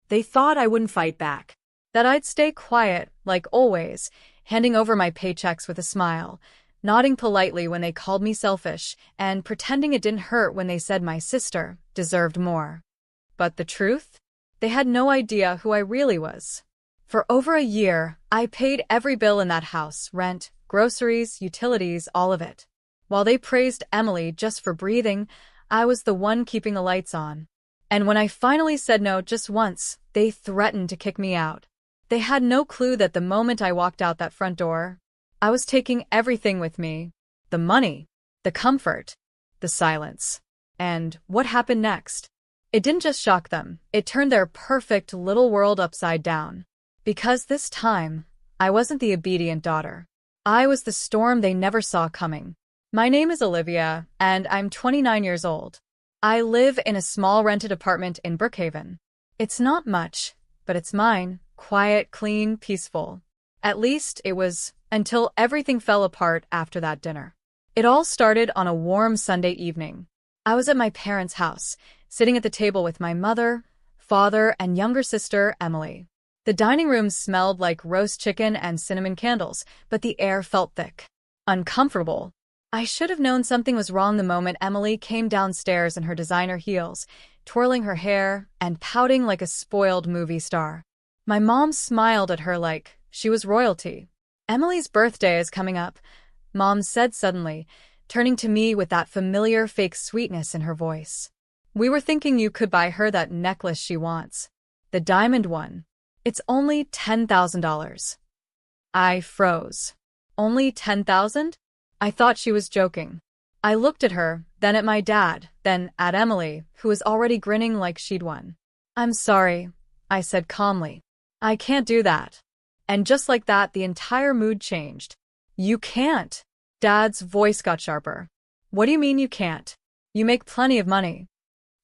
They thought I wouldn't fight back, that I'd stay quiet, like always, handing over my paychecks with a smile, nodding politely when they called me selfish, and pretending it didn't hurt when they said my sister deserved more. But the truth? They had no idea who I really was. For over a year, I paid every bill in that house, rent, groceries, utilities, all of it. While they praised Emily just for breathing, I was the one keeping the lights on. And when I finally said no just once, they threatened to kick me out. They had no clue that the moment I walked out that front door, I was taking everything with me. The money, the comfort, the silence. And what happened next? It didn't just shock them, it turned their perfect little world upside down. Because this time, I wasn't the obedient daughter. I was the storm they never saw coming. My name is Olivia, and I'm 29 years old. I live in a small rented apartment in Brookhaven. It's not much, but it's mine. Quiet, clean, peaceful. At least it was, until everything fell apart after that dinner. It all started on a warm Sunday evening. I was at my parents' house, sitting at the table with my mother, father, and younger sister, Emily. The dining room smelled like roast chicken and cinnamon candles, but the air felt thick, uncomfortable. I should have known something was wrong the moment Emily came downstairs in her designer heels, twirling her hair and pouting like a spoiled movie star. My mom smiled at her like she was royalty. "Emily's birthday is coming up," Mom said suddenly, turning to me with that familiar fake sweetness in her voice. "We were thinking you could buy her that necklace she wants. The diamond one. It's only $10,000. I froze. Only $10,000? I thought she was joking. I looked at her, then at my dad, then at Emily, who was already grinning like she'd won. "I'm sorry," I said calmly. "I can't do that." And just like that, the entire mood changed. "You can't." Dad's voice got sharper. "What do you mean you can't? You make plenty of money."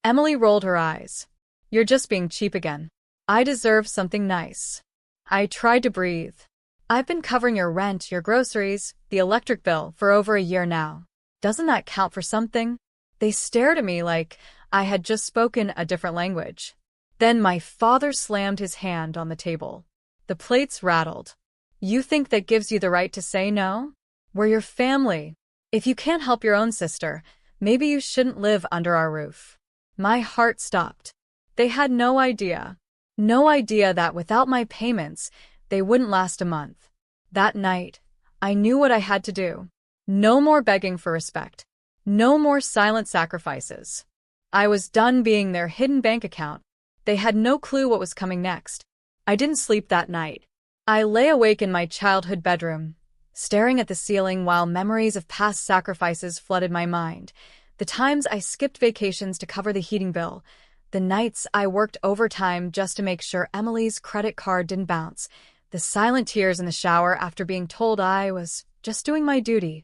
Emily rolled her eyes. "You're just being cheap again. I deserve something nice." I tried to breathe. "I've been covering your rent, your groceries, the electric bill for over a year now. Doesn't that count for something?" They stared at me like I had just spoken a different language. Then my father slammed his hand on the table. The plates rattled. "You think that gives you the right to say no? We're your family. If you can't help your own sister, maybe you shouldn't live under our roof." My heart stopped. They had no idea. No idea that without my payments, they wouldn't last a month. That night, I knew what I had to do. No more begging for respect. No more silent sacrifices. I was done being their hidden bank account. They had no clue what was coming next. I didn't sleep that night. I lay awake in my childhood bedroom, staring at the ceiling while memories of past sacrifices flooded my mind. The times I skipped vacations to cover the heating bill. The nights I worked overtime just to make sure Emily's credit card didn't bounce. The silent tears in the shower after being told I was just doing my duty.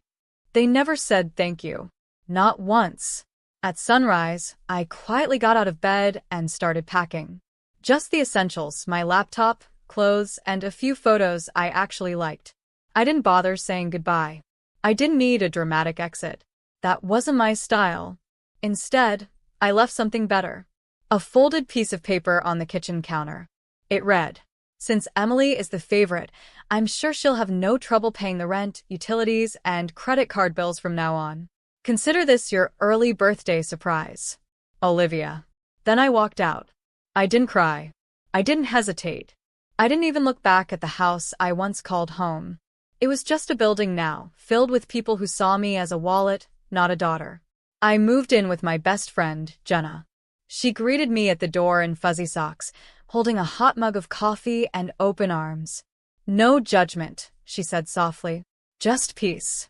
They never said thank you. Not once. At sunrise, I quietly got out of bed and started packing. Just the essentials, my laptop, clothes, and a few photos I actually liked. I didn't bother saying goodbye. I didn't need a dramatic exit. That wasn't my style. Instead, I left something better. A folded piece of paper on the kitchen counter. It read, "Since Emily is the favorite, I'm sure she'll have no trouble paying the rent, utilities, and credit card bills from now on. Consider this your early birthday surprise. Olivia." Then I walked out. I didn't cry. I didn't hesitate. I didn't even look back at the house I once called home. It was just a building now, filled with people who saw me as a wallet, not a daughter. I moved in with my best friend, Jenna. She greeted me at the door in fuzzy socks, holding a hot mug of coffee and open arms. "No judgment," she said softly. "Just peace."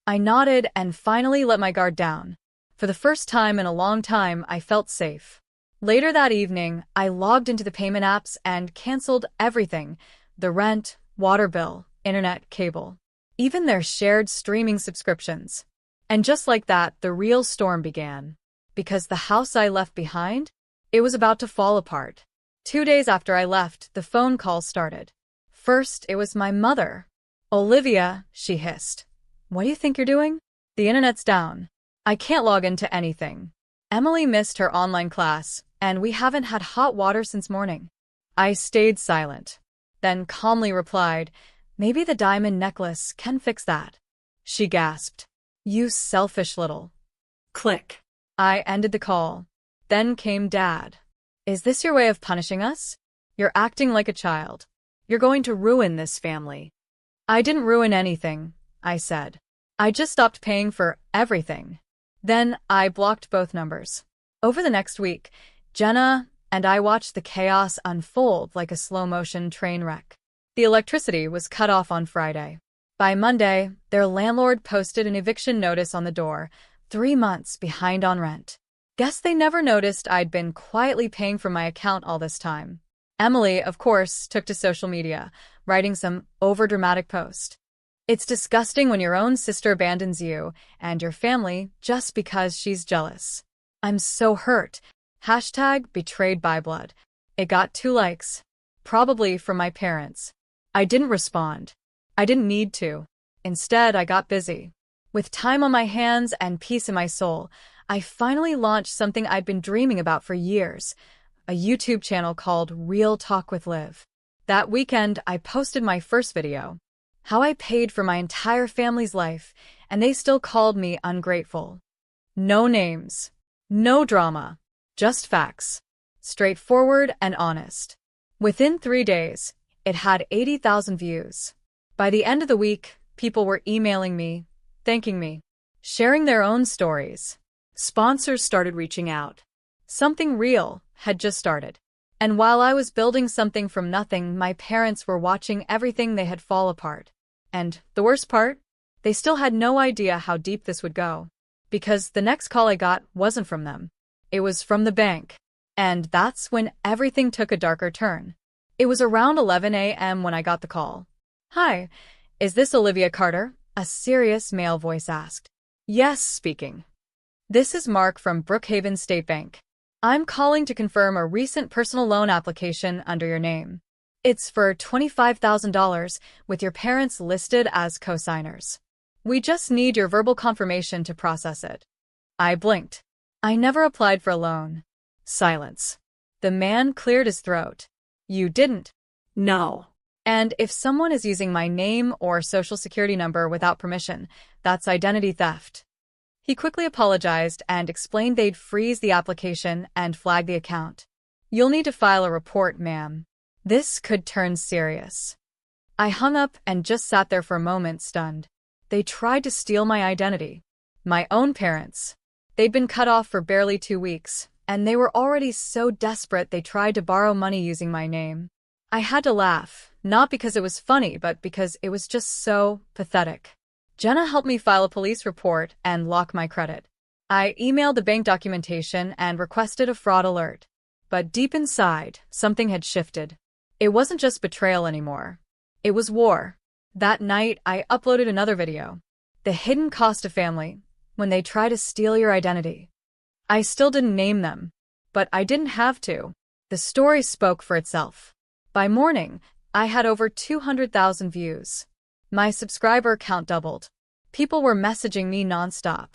I nodded and finally let my guard down. For the first time in a long time, I felt safe. Later that evening, I logged into the payment apps and canceled everything: the rent, water bill, internet, cable, even their shared streaming subscriptions. And just like that, the real storm began. Because the house I left behind, it was about to fall apart. 2 days after I left, the phone calls started. First, it was my mother. "Olivia," she hissed. "What do you think you're doing? The internet's down. I can't log into anything. Emily missed her online class, and we haven't had hot water since morning." I stayed silent, then calmly replied, "Maybe the diamond necklace can fix that." She gasped. "You selfish little." Click. I ended the call. Then came Dad. "Is this your way of punishing us? You're acting like a child. You're going to ruin this family." "I didn't ruin anything," I said. "I just stopped paying for everything." Then I blocked both numbers. Over the next week, Jenna and I watched the chaos unfold like a slow-motion train wreck. The electricity was cut off on Friday. By Monday, their landlord posted an eviction notice on the door, 3 months behind on rent. Guess they never noticed I'd been quietly paying for my account all this time. Emily, of course, took to social media, writing some overdramatic post. "It's disgusting when your own sister abandons you and your family just because she's jealous. I'm so hurt. Hashtag betrayed by blood." It got 2 likes, probably from my parents. I didn't respond. I didn't need to. Instead, I got busy. With time on my hands and peace in my soul, I finally launched something I'd been dreaming about for years, a YouTube channel called Real Talk with Liv. That weekend, I posted my first video, how I paid for my entire family's life, and they still called me ungrateful. No names, no drama, just facts, straightforward and honest. Within 3 days, it had 80,000 views. By the end of the week, people were emailing me, thanking me, sharing their own stories. Sponsors started reaching out. Something real had just started. And while I was building something from nothing, my parents were watching everything they had fall apart. And the worst part? They still had no idea how deep this would go. Because the next call I got wasn't from them. It was from the bank. And that's when everything took a darker turn. It was around 11 a.m. when I got the call. "Hi, is this Olivia Carter?" a serious male voice asked. "Yes, speaking." "This is Mark from Brookhaven State Bank. I'm calling to confirm a recent personal loan application under your name. It's for $25,000 with your parents listed as co-signers. We just need your verbal confirmation to process it." I blinked. I never applied for a loan. Silence. The man cleared his throat. "You didn't?" "No. And if someone is using my name or social security number without permission, that's identity theft." He quickly apologized and explained they'd freeze the application and flag the account. "You'll need to file a report, ma'am. This could turn serious." I hung up and just sat there for a moment, stunned. They tried to steal my identity. My own parents. They'd been cut off for barely 2 weeks, and they were already so desperate they tried to borrow money using my name. I had to laugh, not because it was funny, but because it was just so pathetic. Jenna helped me file a police report and lock my credit. I emailed the bank documentation and requested a fraud alert. But deep inside, something had shifted. It wasn't just betrayal anymore. It was war. That night, I uploaded another video. The hidden cost of family, when they try to steal your identity. I still didn't name them. But I didn't have to. The story spoke for itself. By morning, I had over 200,000 views. My subscriber count doubled. People were messaging me nonstop.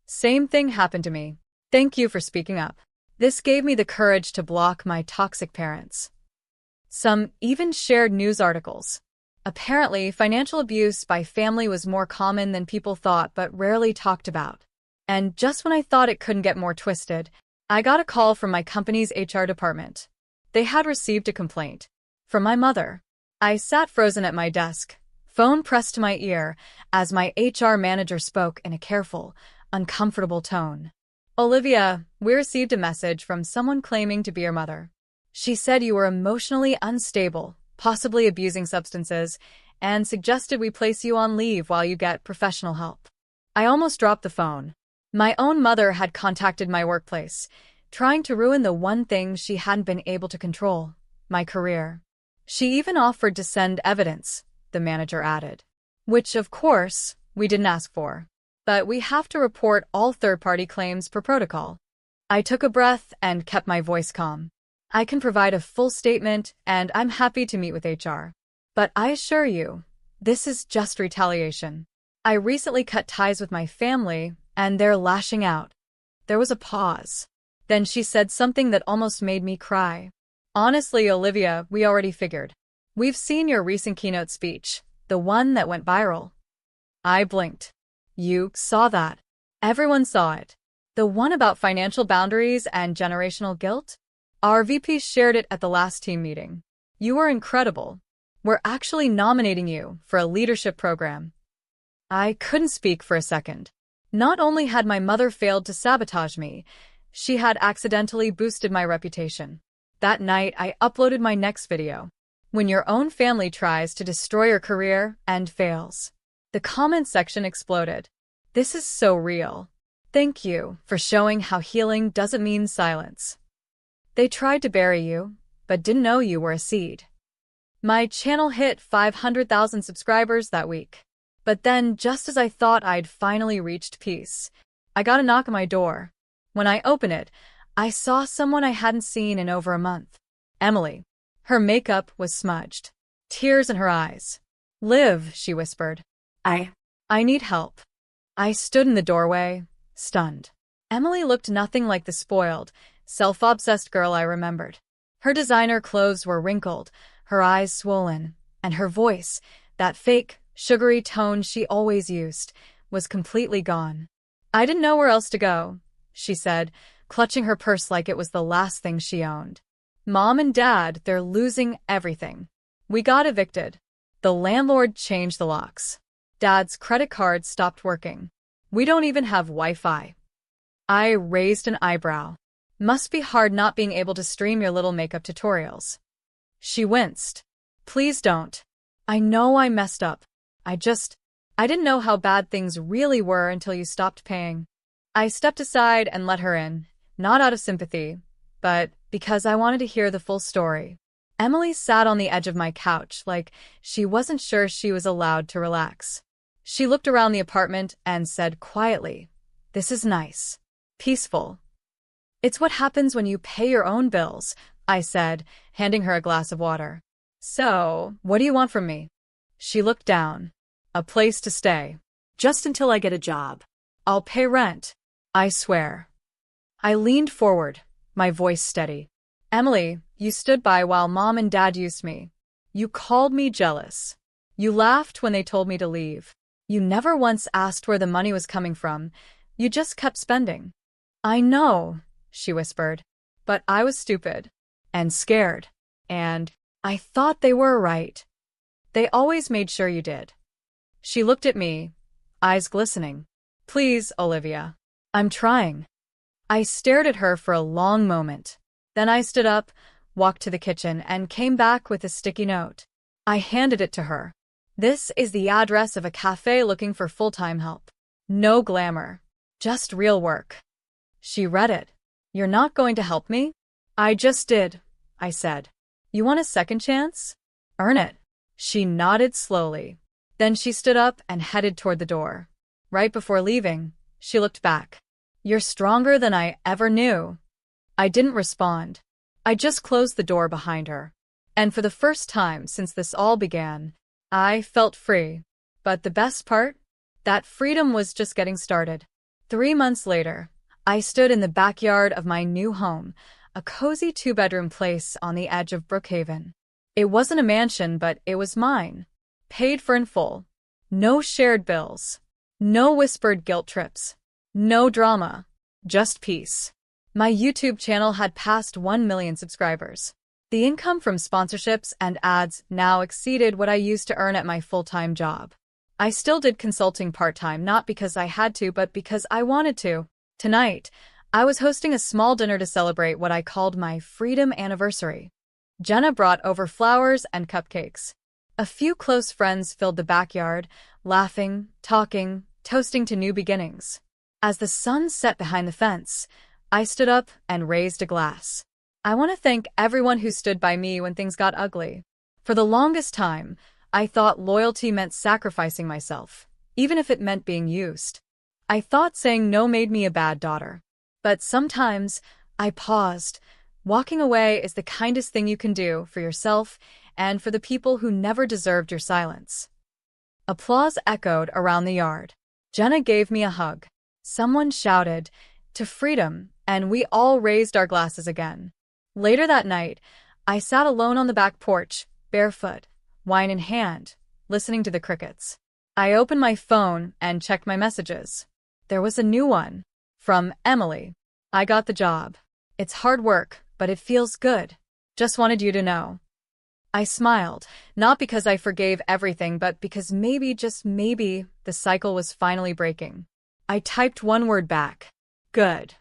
"Same thing happened to me. Thank you for speaking up." This gave me the courage to block my toxic parents. Some even shared news articles. Apparently, financial abuse by family was more common than people thought but rarely talked about. And just when I thought it couldn't get more twisted, I got a call from my company's HR department. They had received a complaint from my mother. I sat frozen at my desk, phone pressed to my ear, as my HR manager spoke in a careful, uncomfortable tone. "Olivia, we received a message from someone claiming to be your mother. She said you were emotionally unstable, possibly abusing substances, and suggested we place you on leave while you get professional help." I almost dropped the phone. My own mother had contacted my workplace, trying to ruin the one thing she hadn't been able to control, my career. She even offered to send evidence, the manager added. Which, of course, we didn't ask for. But we have to report all third-party claims per protocol. I took a breath and kept my voice calm. I can provide a full statement, and I'm happy to meet with HR. But I assure you, this is just retaliation. I recently cut ties with my family, and they're lashing out. There was a pause. Then she said something that almost made me cry. Honestly, Olivia, we already figured. We've seen your recent keynote speech, the one that went viral. I blinked. You saw that. Everyone saw it. The one about financial boundaries and generational guilt? Our VP shared it at the last team meeting. You were incredible. We're actually nominating you for a leadership program. I couldn't speak for a second. Not only had my mother failed to sabotage me, she had accidentally boosted my reputation. That night, I uploaded my next video. When your own family tries to destroy your career and fails. The comment section exploded. This is so real. Thank you for showing how healing doesn't mean silence. They tried to bury you, but didn't know you were a seed. My channel hit 500,000 subscribers that week. But then, just as I thought I'd finally reached peace, I got a knock on my door. When I opened it, I saw someone I hadn't seen in over a month. Emily. Her makeup was smudged. Tears in her eyes. Liv, she whispered. I need help. I stood in the doorway, stunned. Emily looked nothing like the spoiled, self-obsessed girl I remembered. Her designer clothes were wrinkled, her eyes swollen, and her voice, that fake, sugary tone she always used, was completely gone. I didn't know where else to go, she said, clutching her purse like it was the last thing she owned. Mom and Dad, they're losing everything. We got evicted. The landlord changed the locks. Dad's credit card stopped working. We don't even have Wi-Fi. I raised an eyebrow. Must be hard not being able to stream your little makeup tutorials. She winced. Please don't. I know I messed up. I didn't know how bad things really were until you stopped paying. I stepped aside and let her in, not out of sympathy, but because I wanted to hear the full story. Emily sat on the edge of my couch like she wasn't sure she was allowed to relax. She looked around the apartment and said quietly, "This is nice. Peaceful." "It's what happens when you pay your own bills," I said, handing her a glass of water. "So, what do you want from me?" She looked down. "A place to stay. Just until I get a job. I'll pay rent. I swear." I leaned forward, my voice steady. "Emily, you stood by while Mom and Dad used me. You called me jealous. You laughed when they told me to leave. You never once asked where the money was coming from. You just kept spending." "I know," she whispered, "but I was stupid. And scared. And I thought they were right. They always made sure you did." She looked at me, eyes glistening. "Please, Olivia. I'm trying." I stared at her for a long moment. Then I stood up, walked to the kitchen, and came back with a sticky note. I handed it to her. "This is the address of a cafe looking for full-time help. No glamour. Just real work." She read it. "You're not going to help me?" "I just did," I said. "You want a second chance? Earn it." She nodded slowly. Then she stood up and headed toward the door. Right before leaving, she looked back. "You're stronger than I ever knew." I didn't respond. I just closed the door behind her. And for the first time since this all began, I felt free. But the best part? That freedom was just getting started. 3 months later, I stood in the backyard of my new home, a cozy 2-bedroom place on the edge of Brookhaven. It wasn't a mansion, but it was mine. Paid for in full. No shared bills. No whispered guilt trips. No drama. Just peace. My YouTube channel had passed 1 million subscribers. The income from sponsorships and ads now exceeded what I used to earn at my full-time job. I still did consulting part-time, not because I had to, but because I wanted to. Tonight, I was hosting a small dinner to celebrate what I called my freedom anniversary. Jenna brought over flowers and cupcakes. A few close friends filled the backyard, laughing, talking, toasting to new beginnings. As the sun set behind the fence, I stood up and raised a glass. I want to thank everyone who stood by me when things got ugly. For the longest time, I thought loyalty meant sacrificing myself, even if it meant being used. I thought saying no made me a bad daughter. But sometimes, I paused. Walking away is the kindest thing you can do for yourself and for the people who never deserved your silence. Applause echoed around the yard. Jenna gave me a hug. Someone shouted, "To freedom," and we all raised our glasses again. Later that night, I sat alone on the back porch, barefoot, wine in hand, listening to the crickets. I opened my phone and checked my messages. There was a new one. From Emily. I got the job. It's hard work, but it feels good. Just wanted you to know. I smiled, not because I forgave everything, but because maybe, just maybe, the cycle was finally breaking. I typed one word back. Good.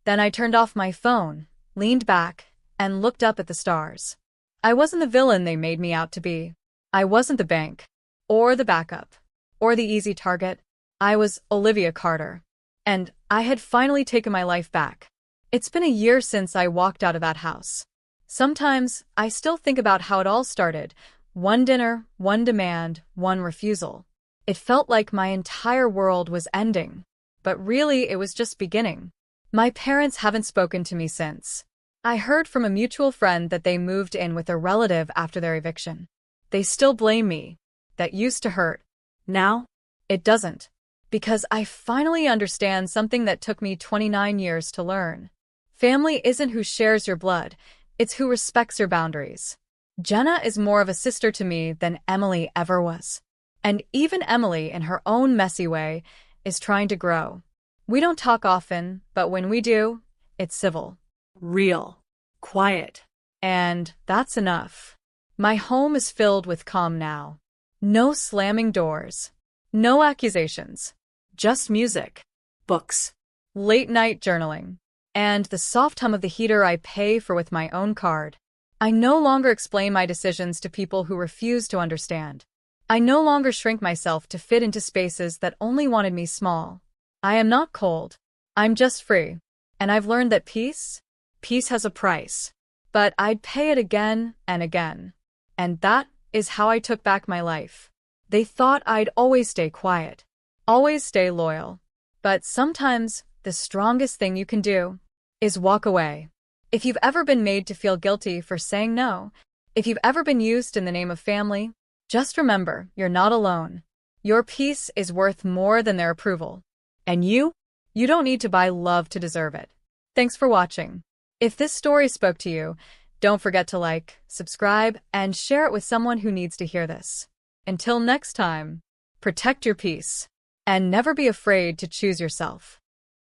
Then I turned off my phone, leaned back, and looked up at the stars. I wasn't the villain they made me out to be. I wasn't the bank, or the backup, or the easy target. I was Olivia Carter. And I had finally taken my life back. It's been a year since I walked out of that house. Sometimes I still think about how it all started. One dinner, one demand, one refusal. It felt like my entire world was ending. But really, it was just beginning. My parents haven't spoken to me since. I heard from a mutual friend that they moved in with a relative after their eviction. They still blame me. That used to hurt. Now, it doesn't. Because I finally understand something that took me 29 years to learn. Family isn't who shares your blood. It's who respects your boundaries. Jenna is more of a sister to me than Emily ever was. And even Emily, in her own messy way, is trying to grow. We don't talk often, but when we do, it's civil. Real. Quiet. And that's enough. My home is filled with calm now. No slamming doors. No accusations. Just music. Books. Late-night journaling. And the soft hum of the heater I pay for with my own card. I no longer explain my decisions to people who refuse to understand. I no longer shrink myself to fit into spaces that only wanted me small. I am not cold. I'm just free. And I've learned that peace has a price. But I'd pay it again and again. And that is how I took back my life. They thought I'd always stay quiet, always stay loyal. But sometimes the strongest thing you can do is walk away. If you've ever been made to feel guilty for saying no, if you've ever been used in the name of family, just remember you're not alone. Your peace is worth more than their approval. And you don't need to buy love to deserve it. Thanks for watching. If this story spoke to you, don't forget to like, subscribe, and share it with someone who needs to hear this. Until next time, protect your peace and never be afraid to choose yourself.